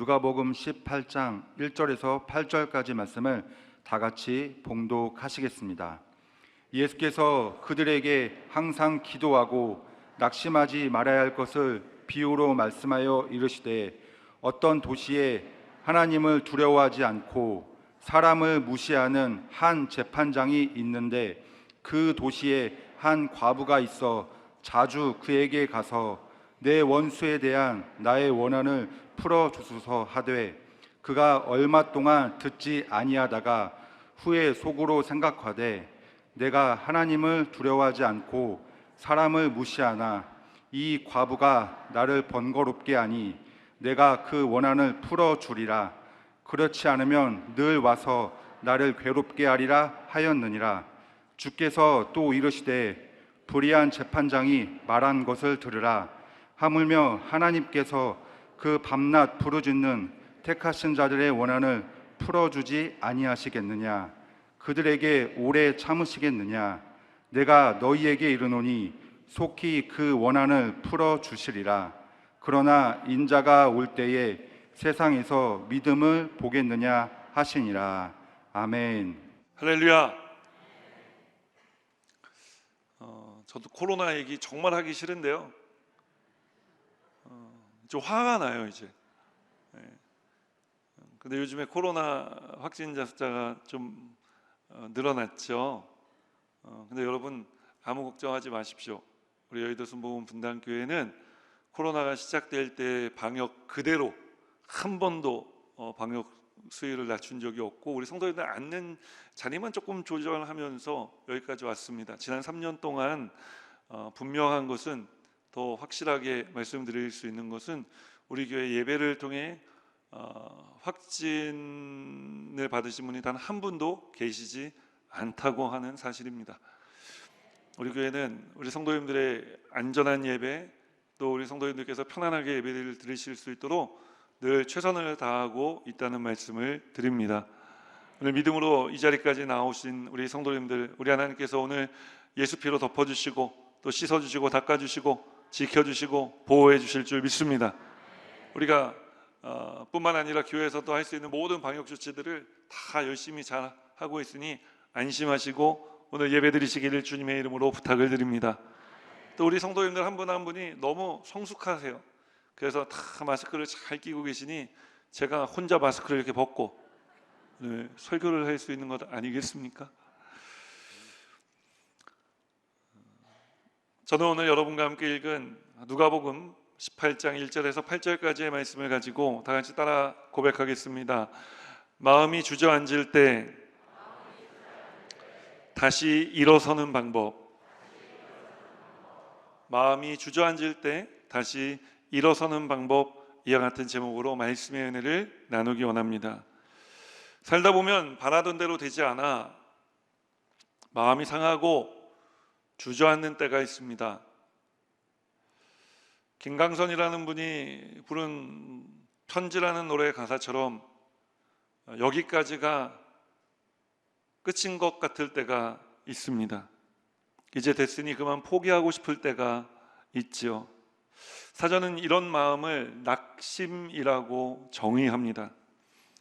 누가복음 18장 1절에서 8절까지 말씀을 다 같이 봉독하시겠습니다. 예수께서 그들에게 항상 기도하고 낙심하지 말아야 할 것을 비유로 말씀하여 이르시되, 어떤 도시에 하나님을 두려워하지 않고 사람을 무시하는 한 재판장이 있는데, 그 도시에 한 과부가 있어 자주 그에게 가서 내 원수에 대한 나의 원한을 풀어주소서 하되, 그가 얼마 동안 듣지 아니하다가 후에 속으로 생각하되, 내가 하나님을 두려워하지 않고 사람을 무시하나 이 과부가 나를 번거롭게 하니 내가 그 원한을 풀어주리라. 그렇지 않으면 늘 와서 나를 괴롭게 하리라 하였느니라. 주께서 또 이르시되, 불의한 재판장이 말한 것을 들으라. 하물며 하나님께서 그 밤낮 부르짖는 택하신 자들의 원한을 풀어주지 아니하시겠느냐? 그들에게 오래 참으시겠느냐? 내가 너희에게 이르노니 속히 그 원한을 풀어주시리라. 그러나 인자가 올 때에 세상에서 믿음을 보겠느냐 하시니라. 아멘. 할렐루야. 저도 코로나 얘기 정말 하기 싫은데요. 좀 화가 나요 이제. 근데 요즘에 코로나 확진자 숫자가 좀 늘어났죠. 근데 여러분 아무 걱정하지 마십시오. 우리 여의도 순복음 분당교회는 코로나가 시작될 때 방역 그대로 한 번도 방역 수위를 낮춘 적이 없고, 우리 성도님들 앉는 자리만 조금 조절하면서 여기까지 왔습니다. 지난 3년 동안 분명한 것은, 더 확실하게 말씀드릴 수 있는 것은, 우리 교회 예배를 통해 확진을 받으신 분이 단 한 분도 계시지 않다고 하는 사실입니다. 우리 교회는 우리 성도님들의 안전한 예배, 또 우리 성도님들께서 편안하게 예배를 드리실 수 있도록 늘 최선을 다하고 있다는 말씀을 드립니다. 오늘 믿음으로 이 자리까지 나오신 우리 성도님들, 우리 하나님께서 오늘 예수 피로 덮어주시고 또 씻어주시고 닦아주시고 지켜주시고 보호해 주실 줄 믿습니다. 우리가 뿐만 아니라 교회에서도 할 수 있는 모든 방역 조치들을 다 열심히 잘 하고 있으니 안심하시고 오늘 예배 드리시기를 주님의 이름으로 부탁을 드립니다. 또 우리 성도님들 한 분 한 분이 너무 성숙하세요. 그래서 다 마스크를 잘 끼고 계시니 제가 혼자 마스크를 이렇게 벗고 설교를 할 수 있는 것 아니겠습니까? 저는 오늘 여러분과 함께 읽은 누가복음 18장 1절에서 8절까지의 말씀을 가지고 다 같이 따라 고백하겠습니다. 마음이 주저앉을 때 다시 일어서는 방법. 마음이 주저앉을 때 다시 일어서는 방법, 이와 같은 제목으로 말씀의 은혜를 나누기 원합니다. 살다 보면 바라던 대로 되지 않아 마음이 상하고 주저앉는 때가 있습니다. 김강선이라는 분이 부른 편지라는 노래 가사처럼 여기까지가 끝인 것 같을 때가 있습니다. 이제 됐으니 그만 포기하고 싶을 때가 있지요. 사전은 이런 마음을 낙심이라고 정의합니다.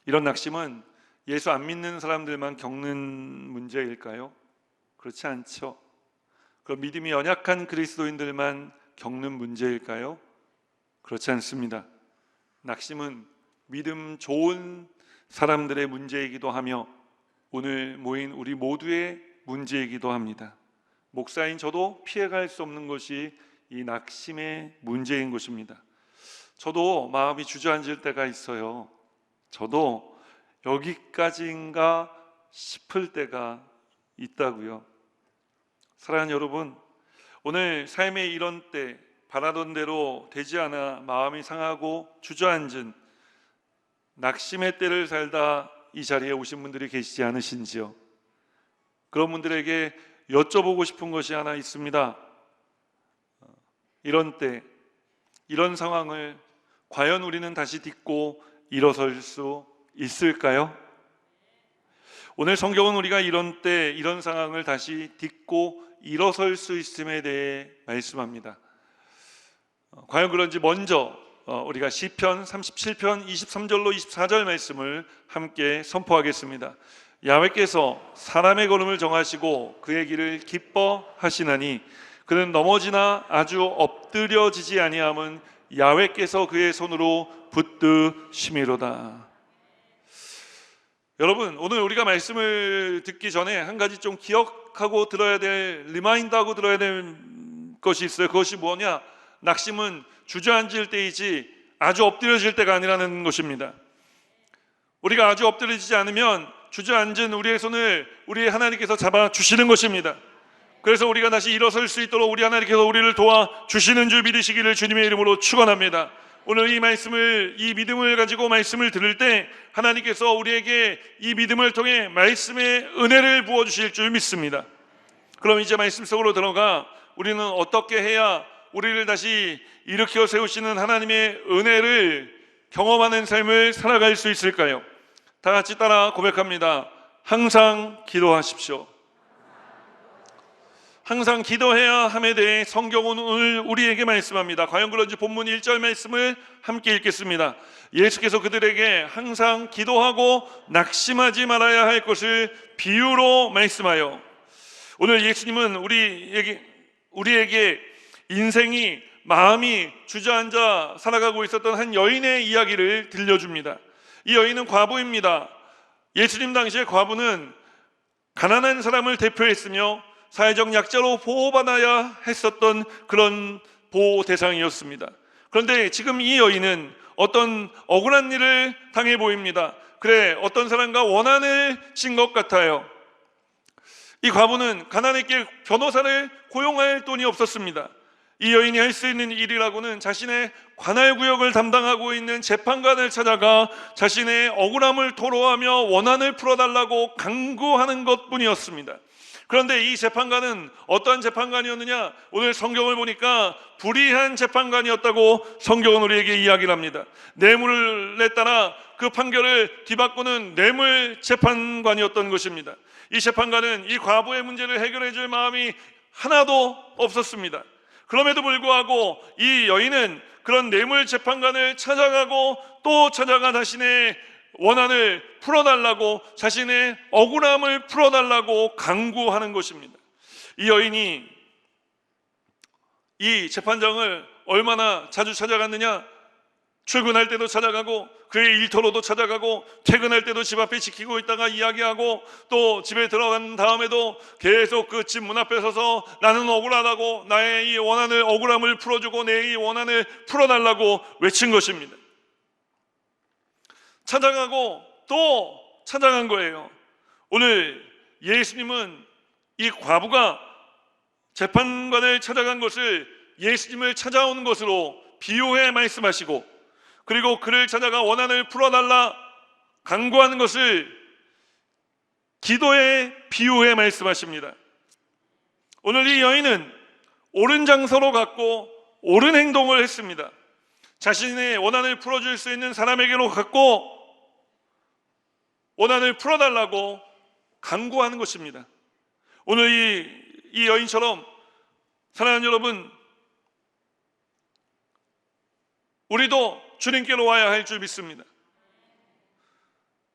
이런 낙심은 예수 안 믿는 사람들만 겪는 문제일까요? 그렇지 않죠. 그럼 믿음이 연약한 그리스도인들만 겪는 문제일까요? 그렇지 않습니다. 낙심은 믿음 좋은 사람들의 문제이기도 하며 오늘 모인 우리 모두의 문제이기도 합니다. 목사인 저도 피해갈 수 없는 것이 이 낙심의 문제인 것입니다. 저도 마음이 주저앉을 때가 있어요. 저도 여기까지인가 싶을 때가 있다고요. 사랑하는 여러분, 오늘 삶의 이런 때 바라던 대로 되지 않아 마음이 상하고 주저앉은 낙심의 때를 살다 이 자리에 오신 분들이 계시지 않으신지요? 그런 분들에게 여쭤보고 싶은 것이 하나 있습니다. 이런 때, 이런 상황을 과연 우리는 다시 딛고 일어설 수 있을까요? 오늘 성경은 우리가 이런 때, 이런 상황을 다시 딛고 일어설 수 있음에 대해 말씀합니다. 과연 그런지 먼저 우리가 시편 37편 23절로 24절 말씀을 함께 선포하겠습니다. 야훼께서 사람의 걸음을 정하시고 그의 길을 기뻐하시나니 그는 넘어지나 아주 엎드려지지 아니함은 야훼께서 그의 손으로 붙드심이로다. 여러분, 오늘 우리가 말씀을 듣기 전에 한 가지 좀 기억하고 들어야 될, 리마인드하고 들어야 될 것이 있어요. 그것이 뭐냐? 낙심은 주저앉을 때이지 아주 엎드려질 때가 아니라는 것입니다. 우리가 아주 엎드려지지 않으면 주저앉은 우리의 손을 우리 하나님께서 잡아주시는 것입니다. 그래서 우리가 다시 일어설 수 있도록 우리 하나님께서 우리를 도와주시는 줄 믿으시기를 주님의 이름으로 축원합니다. 오늘 이 말씀을, 이 믿음을 가지고 말씀을 들을 때 하나님께서 우리에게 이 믿음을 통해 말씀의 은혜를 부어주실 줄 믿습니다. 그럼 이제 말씀 속으로 들어가 우리는 어떻게 해야 우리를 다시 일으켜 세우시는 하나님의 은혜를 경험하는 삶을 살아갈 수 있을까요? 다 같이 따라 고백합니다. 항상 기도하십시오. 항상 기도해야 함에 대해 성경은 오늘 우리에게 말씀합니다. 과연 그런지 본문 1절 말씀을 함께 읽겠습니다. 예수께서 그들에게 항상 기도하고 낙심하지 말아야 할 것을 비유로 말씀하여, 오늘 예수님은 우리에게 인생이, 마음이 주저앉아 살아가고 있었던 한 여인의 이야기를 들려줍니다. 이 여인은 과부입니다. 예수님 당시에 과부는 가난한 사람을 대표했으며 사회적 약자로 보호받아야 했었던 그런 보호 대상이었습니다. 그런데 지금 이 여인은 어떤 억울한 일을 당해 보입니다. 그래, 어떤 사람과 원한을 진 것 같아요. 이 과부는 가난했기에 변호사를 고용할 돈이 없었습니다. 이 여인이 할 수 있는 일이라고는 자신의 관할구역을 담당하고 있는 재판관을 찾아가 자신의 억울함을 토로하며 원한을 풀어달라고 강구하는 것뿐이었습니다. 그런데 이 재판관은 어떠한 재판관이었느냐? 오늘 성경을 보니까 불의한 재판관이었다고 성경은 우리에게 이야기를 합니다. 뇌물에 따라 그 판결을 뒤바꾸는 뇌물 재판관이었던 것입니다. 이 재판관은 이 과부의 문제를 해결해 줄 마음이 하나도 없었습니다. 그럼에도 불구하고 이 여인은 그런 뇌물 재판관을 찾아가고 또 찾아가 자신의 원한을 풀어달라고, 자신의 억울함을 풀어달라고 강구하는 것입니다. 이 여인이 이 재판장을 얼마나 자주 찾아갔느냐? 출근할 때도 찾아가고 그의 일터로도 찾아가고 퇴근할 때도 집 앞에 지키고 있다가 이야기하고 또 집에 들어간 다음에도 계속 그 집 문 앞에 서서 나는 억울하다고, 나의 이 원한을, 억울함을 풀어주고 내 이 원한을 풀어달라고 외친 것입니다. 찾아가고 또 찾아간 거예요. 오늘 예수님은 이 과부가 재판관을 찾아간 것을 예수님을 찾아오는 것으로 비유해 말씀하시고, 그리고 그를 찾아가 원한을 풀어달라 간구하는 것을 기도에 비유해 말씀하십니다. 오늘 이 여인은 옳은 장소로 갔고 옳은 행동을 했습니다. 자신의 원한을 풀어줄 수 있는 사람에게로 갔고 원한을 풀어달라고 간구하는 것입니다. 오늘 이 여인처럼 사랑하는 여러분, 우리도 주님께로 와야 할 줄 믿습니다.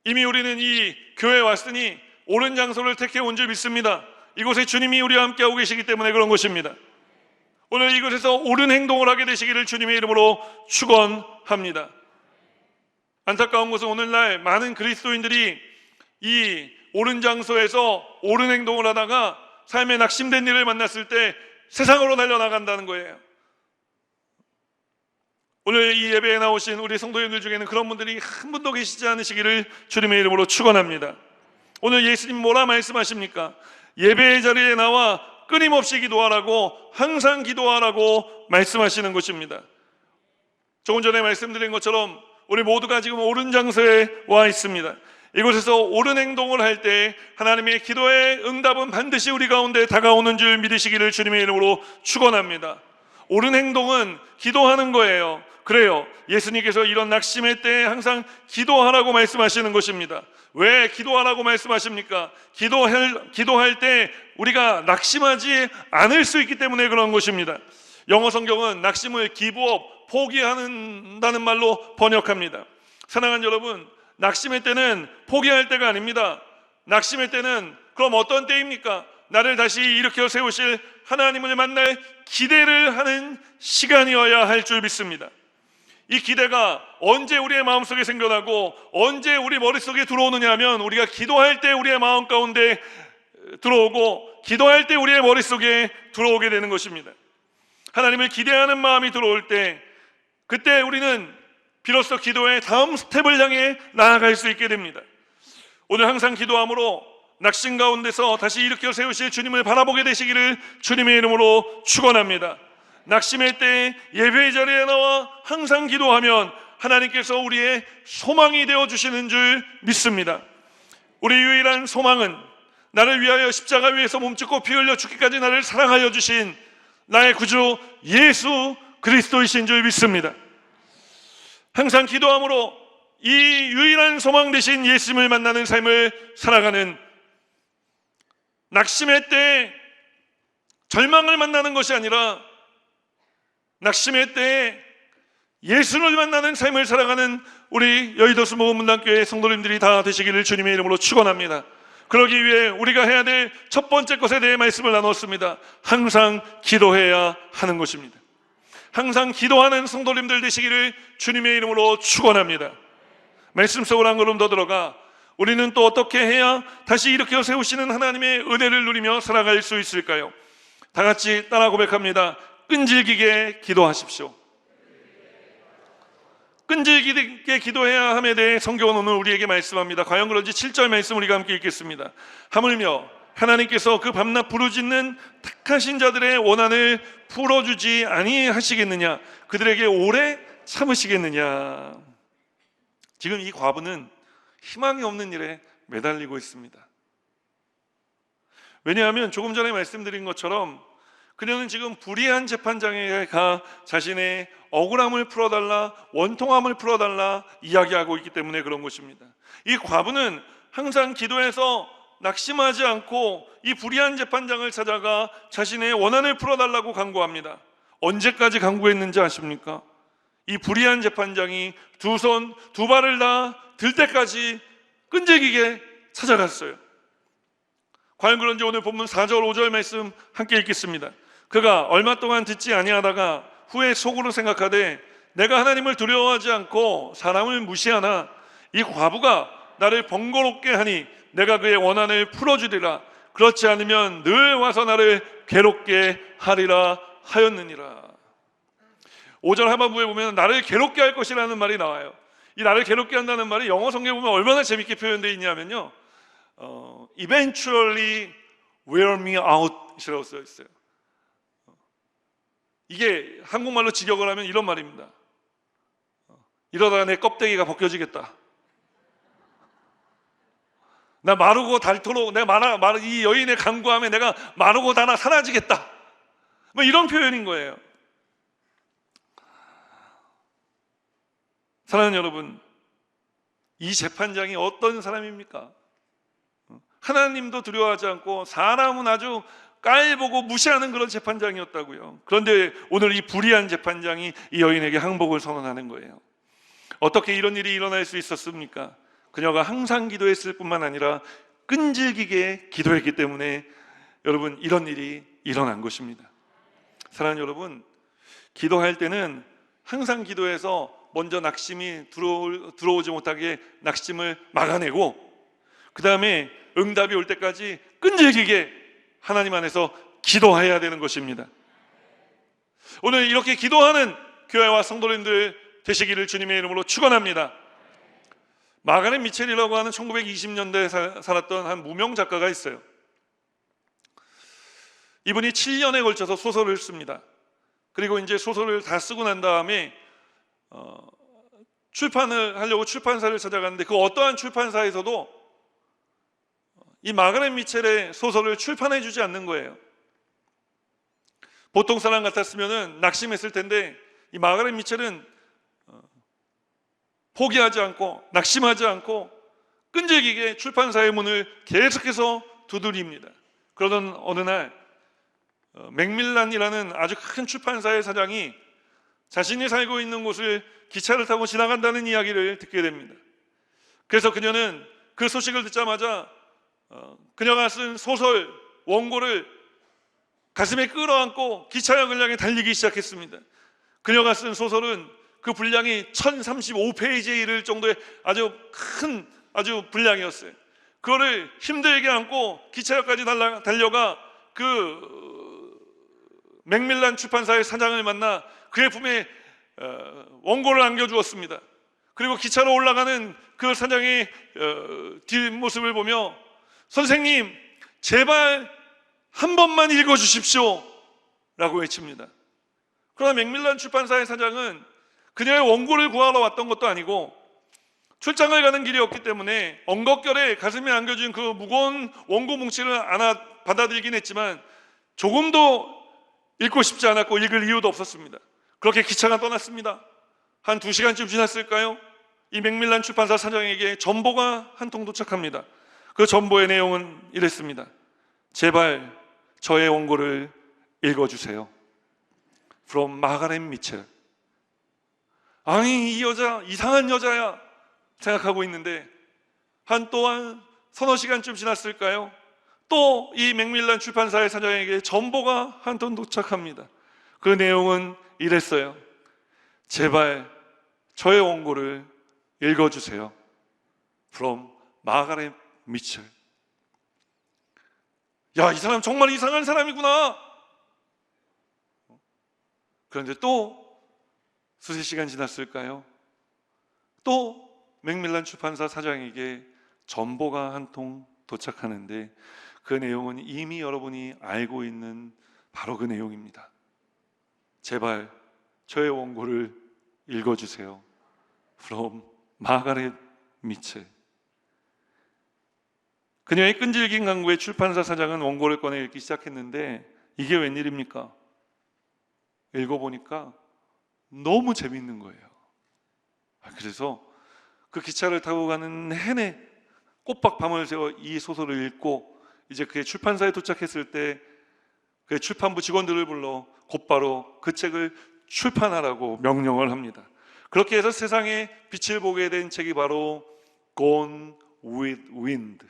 이미 우리는 이 교회에 왔으니 옳은 장소를 택해 온 줄 믿습니다. 이곳에 주님이 우리와 함께하고 계시기 때문에 그런 것입니다. 오늘 이곳에서 옳은 행동을 하게 되시기를 주님의 이름으로 축원합니다. 안타까운 것은 오늘날 많은 그리스도인들이 이 옳은 장소에서 옳은 행동을 하다가 삶에 낙심된 일을 만났을 때 세상으로 달려나간다는 거예요. 오늘 이 예배에 나오신 우리 성도님들 중에는 그런 분들이 한 분도 계시지 않으시기를 주님의 이름으로 축원합니다. 오늘 예수님 뭐라 말씀하십니까? 예배의 자리에 나와 끊임없이 기도하라고, 항상 기도하라고 말씀하시는 것입니다. 조금 전에 말씀드린 것처럼 우리 모두가 지금 옳은 장소에 와 있습니다. 이곳에서 옳은 행동을 할 때 하나님의 기도의 응답은 반드시 우리 가운데 다가오는 줄 믿으시기를 주님의 이름으로 축원합니다. 옳은 행동은 기도하는 거예요. 그래요, 예수님께서 이런 낙심의 때에 항상 기도하라고 말씀하시는 것입니다. 왜 기도하라고 말씀하십니까? 기도할 때 우리가 낙심하지 않을 수 있기 때문에 그런 것입니다. 영어 성경은 낙심을 give up, 포기한다는 말로 번역합니다. 사랑하는 여러분, 낙심의 때는 포기할 때가 아닙니다. 낙심의 때는 그럼 어떤 때입니까? 나를 다시 일으켜 세우실 하나님을 만날 기대를 하는 시간이어야 할 줄 믿습니다. 이 기대가 언제 우리의 마음속에 생겨나고 언제 우리 머릿속에 들어오느냐 하면 우리가 기도할 때 우리의 마음 가운데 들어오고 기도할 때 우리의 머릿속에 들어오게 되는 것입니다. 하나님을 기대하는 마음이 들어올 때 그때 우리는 비로소 기도의 다음 스텝을 향해 나아갈 수 있게 됩니다. 오늘 항상 기도함으로 낙심 가운데서 다시 일으켜 세우실 주님을 바라보게 되시기를 주님의 이름으로 축원합니다. 낙심의 때에 예배의 자리에 나와 항상 기도하면 하나님께서 우리의 소망이 되어주시는 줄 믿습니다. 우리 유일한 소망은 나를 위하여 십자가 위에서 몸짓고 피 흘려 죽기까지 나를 사랑하여 주신 나의 구주 예수 그리스도이신 줄 믿습니다. 항상 기도함으로 이 유일한 소망 되신 예수님을 만나는 삶을 살아가는, 낙심의 때에 절망을 만나는 것이 아니라 낙심의 때에 예수를 만나는 삶을 살아가는 우리 여의도 수목원문단교회 성도님들이 다 되시기를 주님의 이름으로 축원합니다. 그러기 위해 우리가 해야 될 첫 번째 것에 대해 말씀을 나눴습니다. 항상 기도해야 하는 것입니다. 항상 기도하는 성도님들 되시기를 주님의 이름으로 축원합니다. 말씀 속으로 한 걸음 더 들어가 우리는 또 어떻게 해야 다시 일으켜 세우시는 하나님의 은혜를 누리며 살아갈 수 있을까요? 다 같이 따라 고백합니다. 끈질기게 기도하십시오. 끈질기게 기도해야 함에 대해 성경은 오늘 우리에게 말씀합니다. 과연 그런지 7절 말씀 우리가 함께 읽겠습니다. 하물며 하나님께서 그 밤낮 부르짖는 택하신 자들의 원한을 풀어주지 아니하시겠느냐? 그들에게 오래 참으시겠느냐? 지금 이 과부는 희망이 없는 일에 매달리고 있습니다. 왜냐하면 조금 전에 말씀드린 것처럼 그녀는 지금 불의한 재판장에 가 자신의 억울함을 풀어달라, 원통함을 풀어달라 이야기하고 있기 때문에 그런 것입니다. 이 과부는 항상 기도해서 낙심하지 않고 이 불의한 재판장을 찾아가 자신의 원한을 풀어달라고 간구합니다. 언제까지 간구했는지 아십니까? 이 불의한 재판장이 두 손, 두 발을 다 들 때까지 끈질기게 찾아갔어요. 과연 그런지 오늘 본문 4절, 5절 말씀 함께 읽겠습니다. 그가 얼마 동안 듣지 아니하다가 후에 속으로 생각하되 내가 하나님을 두려워하지 않고 사람을 무시하나 이 과부가 나를 번거롭게 하니 내가 그의 원한을 풀어주리라. 그렇지 않으면 늘 와서 나를 괴롭게 하리라 하였느니라. 5절 하반부에 보면 나를 괴롭게 할 것이라는 말이 나와요. 이 나를 괴롭게 한다는 말이 영어 성경에 보면 얼마나 재밌게 표현되어 있냐면요, eventually wear me out 이라고 써 있어요. 이게 한국말로 직역을 하면 이런 말입니다. 이러다가 내 껍데기가 벗겨지겠다. 나 마르고 닳도록 이 여인의 간구함에 내가 마르고 닳아 사라지겠다. 뭐 이런 표현인 거예요. 사랑하는 여러분, 이 재판장이 어떤 사람입니까? 하나님도 두려워하지 않고 사람은 아주 깔보고 무시하는 그런 재판장이었다고요. 그런데 오늘 이 불의한 재판장이 이 여인에게 항복을 선언하는 거예요. 어떻게 이런 일이 일어날 수 있었습니까? 그녀가 항상 기도했을 뿐만 아니라 끈질기게 기도했기 때문에 여러분 이런 일이 일어난 것입니다. 사랑하는 여러분, 기도할 때는 항상 기도해서 먼저 낙심이 들어오지 못하게 낙심을 막아내고 그 다음에 응답이 올 때까지 끈질기게 하나님 안에서 기도해야 되는 것입니다. 오늘 이렇게 기도하는 교회와 성도님들 되시기를 주님의 이름으로 축원합니다. 마가렛 미첼이라고 하는 1920년대에 살았던 한 무명 작가가 있어요. 이분이 7년에 걸쳐서 소설을 씁니다. 그리고 이제 소설을 다 쓰고 난 다음에 출판을 하려고 출판사를 찾아갔는데 그 어떠한 출판사에서도 이 마가렛 미첼의 소설을 출판해 주지 않는 거예요. 보통 사람 같았으면 낙심했을 텐데 이 마가렛 미첼은 포기하지 않고 낙심하지 않고 끈질기게 출판사의 문을 계속해서 두드립니다. 그러던 어느 날 맥밀란이라는 아주 큰 출판사의 사장이 자신이 살고 있는 곳을 기차를 타고 지나간다는 이야기를 듣게 됩니다. 그래서 그녀는 그 소식을 듣자마자 그녀가 쓴 소설 원고를 가슴에 끌어안고 기차역을 향해 달리기 시작했습니다. 그녀가 쓴 소설은 그 분량이 1035페이지에 이를 정도의 아주 큰 분량이었어요. 그거를 힘들게 안고 기차역까지 달려가 그 맥밀란 출판사의 사장을 만나 그의 품에 원고를 안겨주었습니다. 그리고 기차로 올라가는 그 사장의 뒷모습을 보며 선생님 제발 한 번만 읽어주십시오 라고 외칩니다. 그러나 맥밀란 출판사의 사장은 그녀의 원고를 구하러 왔던 것도 아니고 출장을 가는 길이었기 때문에 엉겁결에 가슴에 안겨진 그 무거운 원고 뭉치를 받아들이긴 했지만 조금도 읽고 싶지 않았고 읽을 이유도 없었습니다. 그렇게 기차가 떠났습니다. 한 2시간쯤 지났을까요? 이 맥밀란 출판사 사장에게 전보가 한 통 도착합니다. 그 전보의 내용은 이랬습니다. 제발 저의 원고를 읽어주세요. From 마가렛 미첼. 아니 이 여자 이상한 여자야 생각하고 있는데 또한 서너 시간쯤 지났을까요? 또 이 맥밀란 출판사의 사장에게 전보가 한 통 도착합니다. 그 내용은 이랬어요. 제발 저의 원고를 읽어주세요. From 마가렛 미첼. 야, 이 사람 정말 이상한 사람이구나. 그런데 또 수세 시간 지났을까요? 또 맥밀란 출판사 사장에게 전보가 한 통 도착하는데 그 내용은 이미 여러분이 알고 있는 바로 그 내용입니다. 제발 저의 원고를 읽어주세요. From 마가렛 미첼. 그녀의 끈질긴 강구에 출판사 사장은 원고를 꺼내 읽기 시작했는데 이게 웬일입니까? 읽어보니까 너무 재밌는 거예요. 그래서 그 기차를 타고 가는 내내 꼬박 밤을 새워 이 소설을 읽고 이제 그의 출판사에 도착했을 때 그 출판부 직원들을 불러 곧바로 그 책을 출판하라고 명령을 합니다. 그렇게 해서 세상에 빛을 보게 된 책이 바로 Gone with Wind,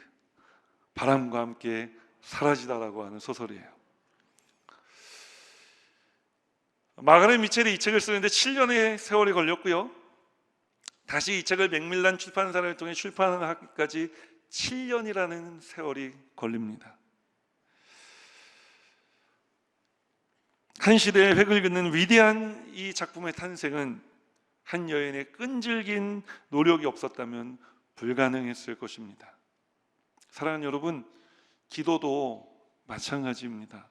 바람과 함께 사라지다라고 하는 소설이에요. 마가렛 미첼이 이 책을 쓰는데 7년의 세월이 걸렸고요. 다시 이 책을 맥밀란 출판사를 통해 출판하기까지 7년이라는 세월이 걸립니다. 한 시대의 획을 긋는 위대한 이 작품의 탄생은 한 여인의 끈질긴 노력이 없었다면 불가능했을 것입니다. 사랑하는 여러분, 기도도 마찬가지입니다.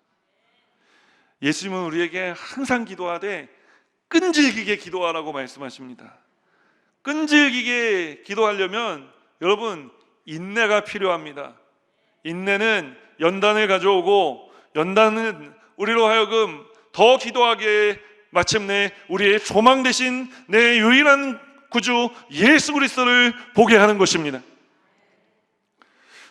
예수님은 우리에게 항상 기도하되 끈질기게 기도하라고 말씀하십니다. 끈질기게 기도하려면 여러분 인내가 필요합니다. 인내는 연단을 가져오고 연단은 우리로 하여금 더 기도하게 마침내 우리의 소망 되신 내 유일한 구주 예수 그리스도를 보게 하는 것입니다.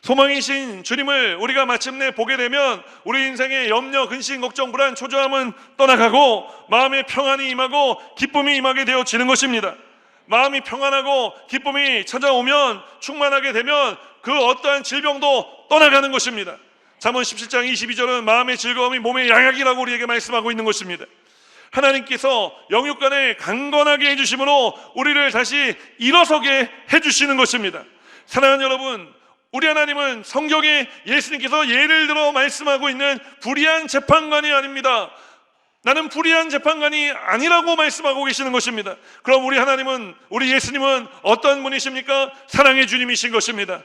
소망이신 주님을 우리가 마침내 보게 되면 우리 인생의 염려, 근심, 걱정, 불안, 초조함은 떠나가고 마음의 평안이 임하고 기쁨이 임하게 되어지는 것입니다. 마음이 평안하고 기쁨이 찾아오면 충만하게 되면 그 어떠한 질병도 떠나가는 것입니다. 잠언 17장 22절은 마음의 즐거움이 몸의 양약이라고 우리에게 말씀하고 있는 것입니다. 하나님께서 영육간에 강건하게 해주심으로 우리를 다시 일어서게 해주시는 것입니다. 사랑하는 여러분, 우리 하나님은 성경에 예수님께서 예를 들어 말씀하고 있는 불의한 재판관이 아닙니다. 나는 불의한 재판관이 아니라고 말씀하고 계시는 것입니다. 그럼 우리 하나님은, 우리 예수님은 어떤 분이십니까? 사랑의 주님이신 것입니다.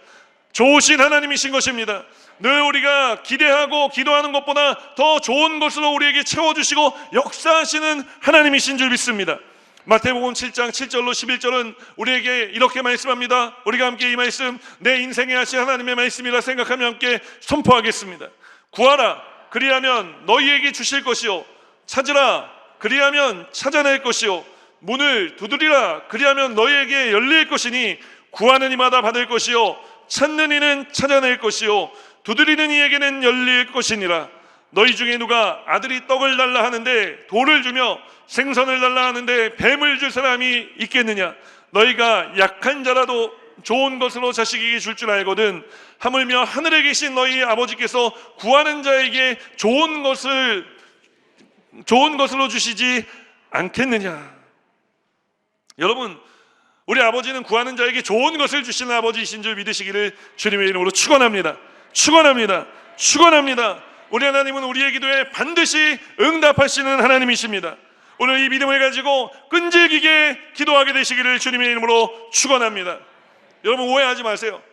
좋으신 하나님이신 것입니다. 늘 우리가 기대하고 기도하는 것보다 더 좋은 것으로 우리에게 채워주시고 역사하시는 하나님이신 줄 믿습니다. 마태복음 7장 7절로 11절은 우리에게 이렇게 말씀합니다. 우리가 함께 이 말씀, 내 인생에 하신 하나님의 말씀이라 생각하며 함께 선포하겠습니다. 구하라, 그리하면 너희에게 주실 것이요, 찾으라, 그리하면 찾아낼 것이요, 문을 두드리라, 그리하면 너희에게 열릴 것이니 구하는 이마다 받을 것이요, 찾는 이는 찾아낼 것이요, 두드리는 이에게는 열릴 것이니라. 너희 중에 누가 아들이 떡을 달라 하는데 돌을 주며 생선을 달라 하는데 뱀을 줄 사람이 있겠느냐? 너희가 약한 자라도 좋은 것으로 자식에게 줄 줄 알거든 하물며 하늘에 계신 너희 아버지께서 구하는 자에게 좋은 것으로 주시지 않겠느냐? 여러분, 우리 아버지는 구하는 자에게 좋은 것을 주시는 아버지이신 줄 믿으시기를 주님의 이름으로 축원합니다. 축원합니다. 축원합니다. 우리 하나님은 우리의 기도에 반드시 응답하시는 하나님이십니다. 오늘 이 믿음을 가지고 끈질기게 기도하게 되시기를 주님의 이름으로 축원합니다. 여러분, 오해하지 마세요.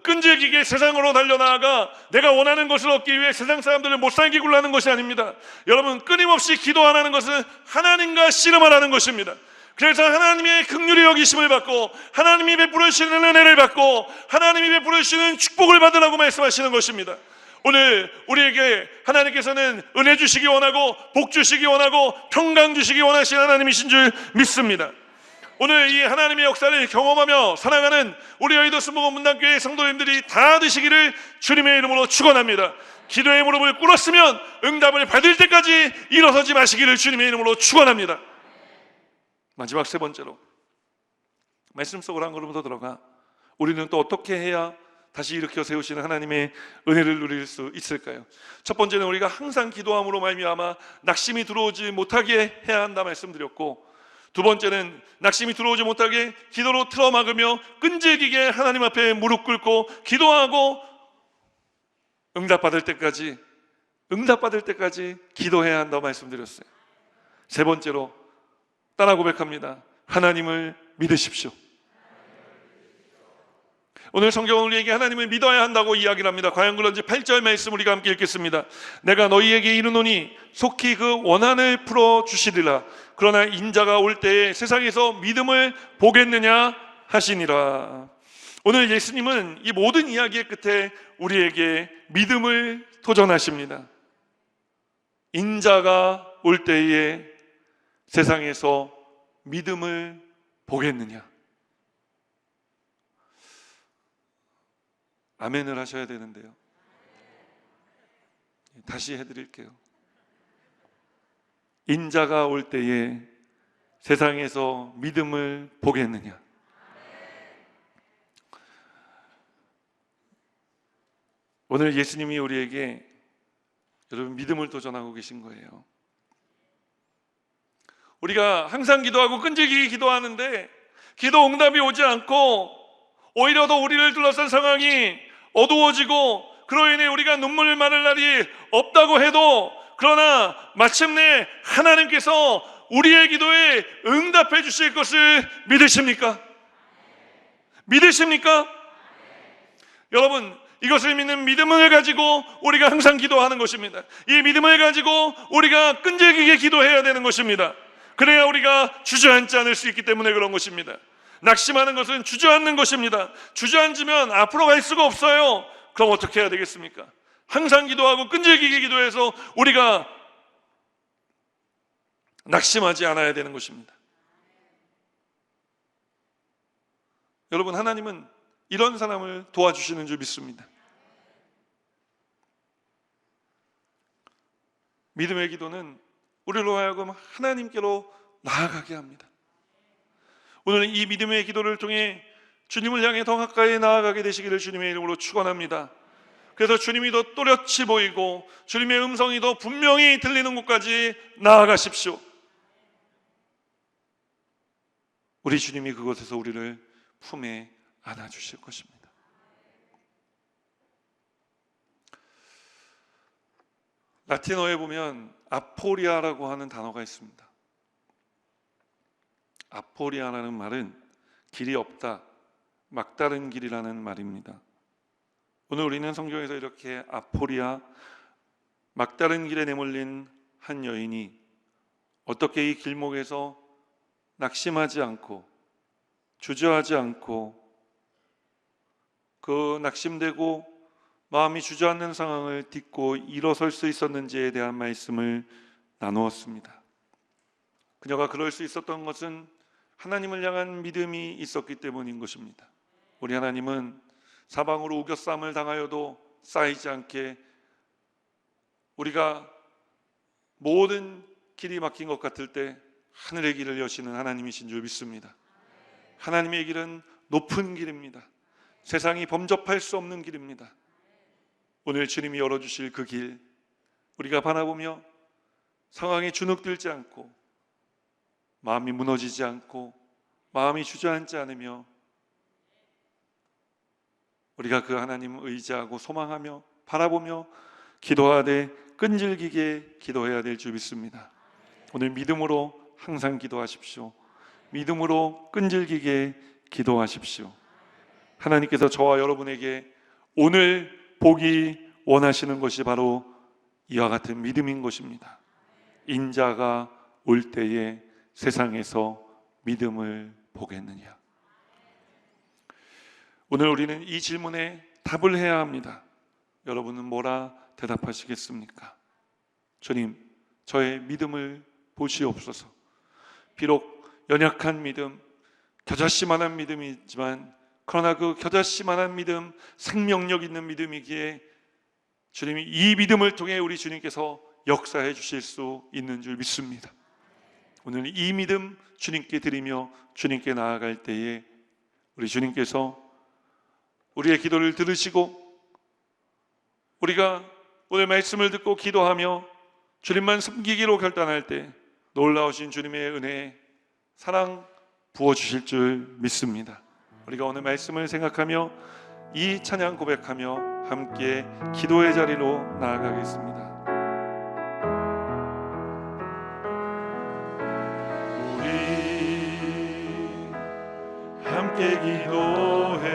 끈질기게 세상으로 달려나가 내가 원하는 것을 얻기 위해 세상 사람들을 못 살게 굴라는 것이 아닙니다. 여러분, 끊임없이 기도하라는 것은 하나님과 씨름하라는 것입니다. 그래서 하나님의 긍휼히 여기심을 받고 하나님이 베풀어 주시는 은혜를 받고 하나님이 베풀어 주시는 축복을 받으라고 말씀하시는 것입니다. 오늘 우리에게 하나님께서는 은혜 주시기 원하고 복 주시기 원하고 평강 주시기 원하시는 하나님이신 줄 믿습니다. 오늘 이 하나님의 역사를 경험하며 살아가는 우리 여의도 순복음 문단교회 성도님들이 다 되시기를 주님의 이름으로 축원합니다. 기도의 무릎을 꿇었으면 응답을 받을 때까지 일어서지 마시기를 주님의 이름으로 축원합니다. 마지막 세 번째로, 말씀 속으로 한 걸음 더 들어가 우리는 또 어떻게 해야 다시 일으켜 세우시는 하나님의 은혜를 누릴 수 있을까요? 첫 번째는 우리가 항상 기도함으로 말미암아 낙심이 들어오지 못하게 해야 한다 말씀드렸고, 두 번째는 낙심이 들어오지 못하게 기도로 틀어막으며 끈질기게 하나님 앞에 무릎 꿇고 기도하고 응답받을 때까지 기도해야 한다고 말씀드렸어요. 세 번째로 따라 고백합니다. 하나님을 믿으십시오. 오늘 성경은 우리에게 하나님을 믿어야 한다고 이야기를 합니다. 과연 그런지 8절 말씀 우리가 함께 읽겠습니다. 내가 너희에게 이르노니 속히 그 원한을 풀어주시리라. 그러나 인자가 올 때에 세상에서 믿음을 보겠느냐 하시니라. 오늘 예수님은 이 모든 이야기의 끝에 우리에게 믿음을 도전하십니다. 인자가 올 때에 세상에서 믿음을 보겠느냐? 아멘을 하셔야 되는데요. 다시 해드릴게요. 인자가 올 때에 세상에서 믿음을 보겠느냐? 오늘 예수님이 우리에게 여러분 믿음을 도전하고 계신 거예요. 우리가 항상 기도하고 끈질기게 기도하는데 기도 응답이 오지 않고 오히려 더 우리를 둘러싼 상황이 어두워지고 그로 인해 우리가 눈물 마를 날이 없다고 해도, 그러나 마침내 하나님께서 우리의 기도에 응답해 주실 것을 믿으십니까? 믿으십니까? 여러분, 이것을 믿는 믿음을 가지고 우리가 항상 기도하는 것입니다. 이 믿음을 가지고 우리가 끈질기게 기도해야 되는 것입니다. 그래야 우리가 주저앉지 않을 수 있기 때문에 그런 것입니다. 낙심하는 것은 주저앉는 것입니다. 주저앉으면 앞으로 갈 수가 없어요. 그럼 어떻게 해야 되겠습니까? 항상 기도하고 끈질기게 기도해서 우리가 낙심하지 않아야 되는 것입니다. 여러분, 하나님은 이런 사람을 도와주시는 줄 믿습니다. 믿음의 기도는 우리로 하여금 하나님께로 나아가게 합니다. 오늘 이 믿음의 기도를 통해 주님을 향해 더 가까이 나아가게 되시기를 주님의 이름으로 축원합니다. 그래서 주님이 더 또렷이 보이고 주님의 음성이 더 분명히 들리는 곳까지 나아가십시오. 우리 주님이 그곳에서 우리를 품에 안아주실 것입니다. 라틴어에 보면 아포리아라고 하는 단어가 있습니다. 아포리아라는 말은 길이 없다, 막다른 길이라는 말입니다. 오늘 우리는 성경에서 이렇게 아포리아, 막다른 길에 내몰린 한 여인이 어떻게 이 길목에서 낙심하지 않고 주저하지 않고 그 낙심되고 마음이 주저앉는 상황을 딛고 일어설 수 있었는지에 대한 말씀을 나누었습니다. 그녀가 그럴 수 있었던 것은 하나님을 향한 믿음이 있었기 때문인 것입니다. 우리 하나님은 사방으로 우겨쌈을 당하여도 쌓이지 않게 우리가 모든 길이 막힌 것 같을 때 하늘의 길을 여시는 하나님이신 줄 믿습니다. 하나님의 길은 높은 길입니다. 세상이 범접할 수 없는 길입니다. 오늘 주님이 열어주실 그 길, 우리가 바라보며 상황에 주눅들지 않고 마음이 무너지지 않고 마음이 주저앉지 않으며 우리가 그 하나님을 의지하고 소망하며 바라보며 기도하되 끈질기게 기도해야 될 줄 믿습니다. 오늘 믿음으로 항상 기도하십시오. 믿음으로 끈질기게 기도하십시오. 하나님께서 저와 여러분에게 오늘 보기 원하시는 것이 바로 이와 같은 믿음인 것입니다. 인자가 올 때에 세상에서 믿음을 보겠느냐. 오늘 우리는 이 질문에 답을 해야 합니다. 여러분은 뭐라 대답하시겠습니까? 주님, 저의 믿음을 보시옵소서. 비록 연약한 믿음, 겨자씨만한 믿음이지만 그러나 그 겨자씨만한 믿음, 생명력 있는 믿음이기에 주님이 이 믿음을 통해 우리 주님께서 역사해 주실 수 있는 줄 믿습니다. 오늘 이 믿음 주님께 드리며 주님께 나아갈 때에 우리 주님께서 우리의 기도를 들으시고 우리가 오늘 말씀을 듣고 기도하며 주님만 섬기기로 결단할 때 놀라우신 주님의 은혜, 사랑 부어주실 줄 믿습니다. 우리가 오늘 말씀을 생각하며 이 찬양 고백하며 함께 기도의 자리로 나아가겠습니다. 우리 함께 기도해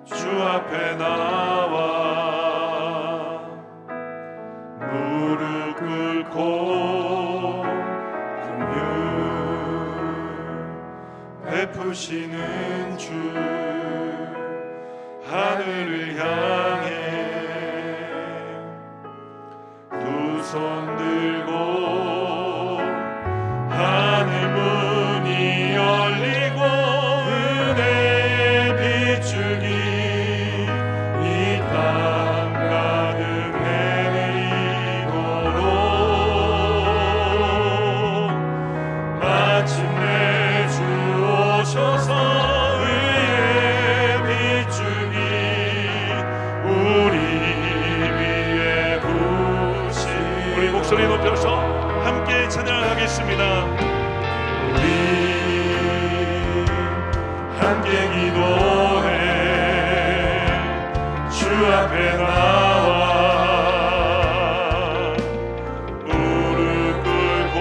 주 앞에 나와 무릎 꿇고 베푸시는 주 하늘을 향해 두 손 들고 하늘 문이 열리고 은혜의 빗줄기 이 땅 가득 내리도록 마침내 주 오셔서 의의 빗줄기 우리 위에 부으시. 우리 목소리 높여서 함께 찬양하겠습니다. 우리 함께 기도해 주 앞에 나와 무릎 꿇고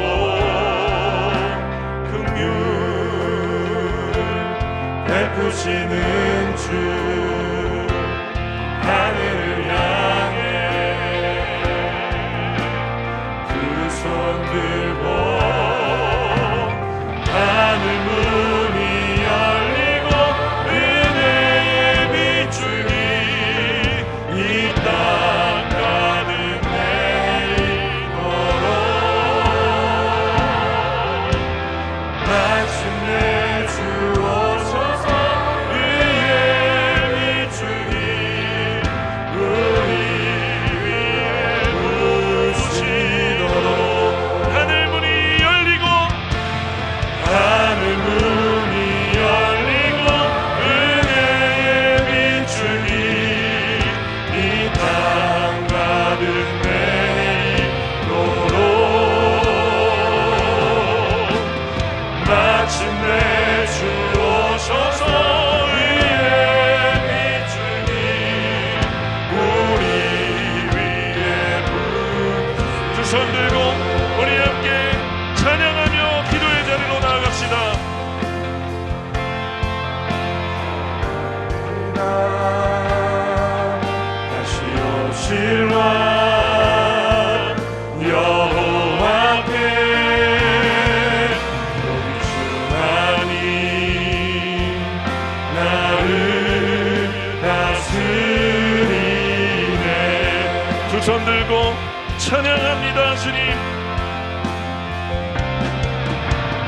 긍휼 베푸시는 주 하늘을 향해 그 손 들고 하늘 문이 열리고 은혜의 빗줄기 이 땅 가득 내리도록 마침내 주 오셔서 의의 빗줄기 우리 위에 부으시도록 하늘 문이 열리고 하늘 문이 열리고 은혜의 빗줄기 이 땅 가득 내리도록 마침내 주 오셔서 의의 빗줄기 우리 위에 두 손 들고 우리 함께 찬양하며 기도의 자리로 나아갑시다. 다시 오실 왕 여호와께 우리 주 하나님 나를 다스리네. 두 손 들고 찬양합니다. 주님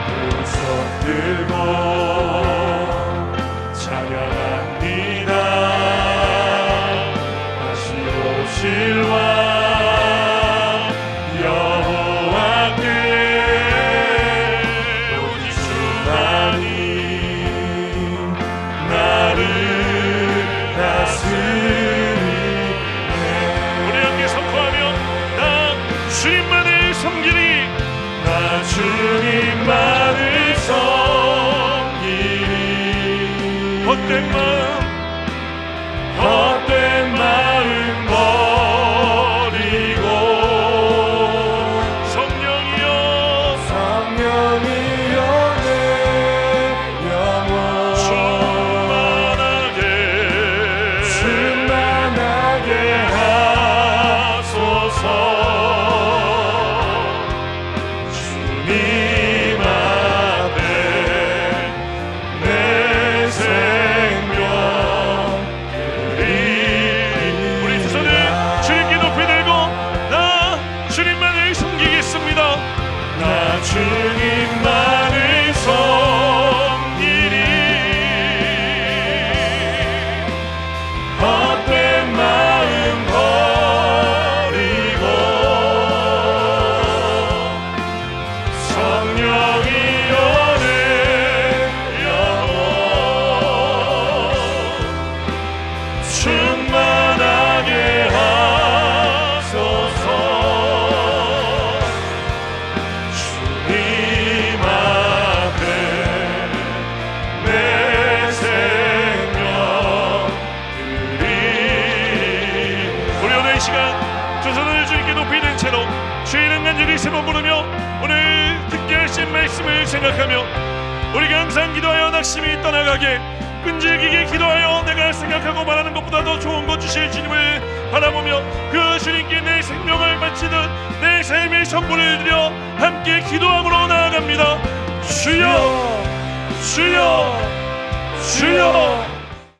두 손 들고 찬양합니다. 다시 오실 왕 주님만을 섬기리. 헛된 마음 버리고 성령이여 내 영혼 충만하게 하소서. 주님 앞에 내 생명 우리 두 손을 주님께 높이 들고 나 주님만을 섬기겠습니다. 나 주님만을 섬기리. 헛된 마음 버리고 성령이여 내 영혼 충만하게 하소서. 주님 앞에 내 생명 드리. 우리 오늘 이 시간 두 손을 주님께 높이 든 채로 주의 이름 간절히 세 번 부르며 오늘 듣게 하신 말씀을 생각하며 우리가 항상 기도하여 낙심이 떠나가게 끈질기게 기도하여 내가 생각하고 말하는 것보다 더 좋은 것 주실 주님을 바라보며 그 주님께 내 생명을 바치듯 내 삶의 선물을 드려 함께 기도함으로 나아갑니다. 주여 주여 주여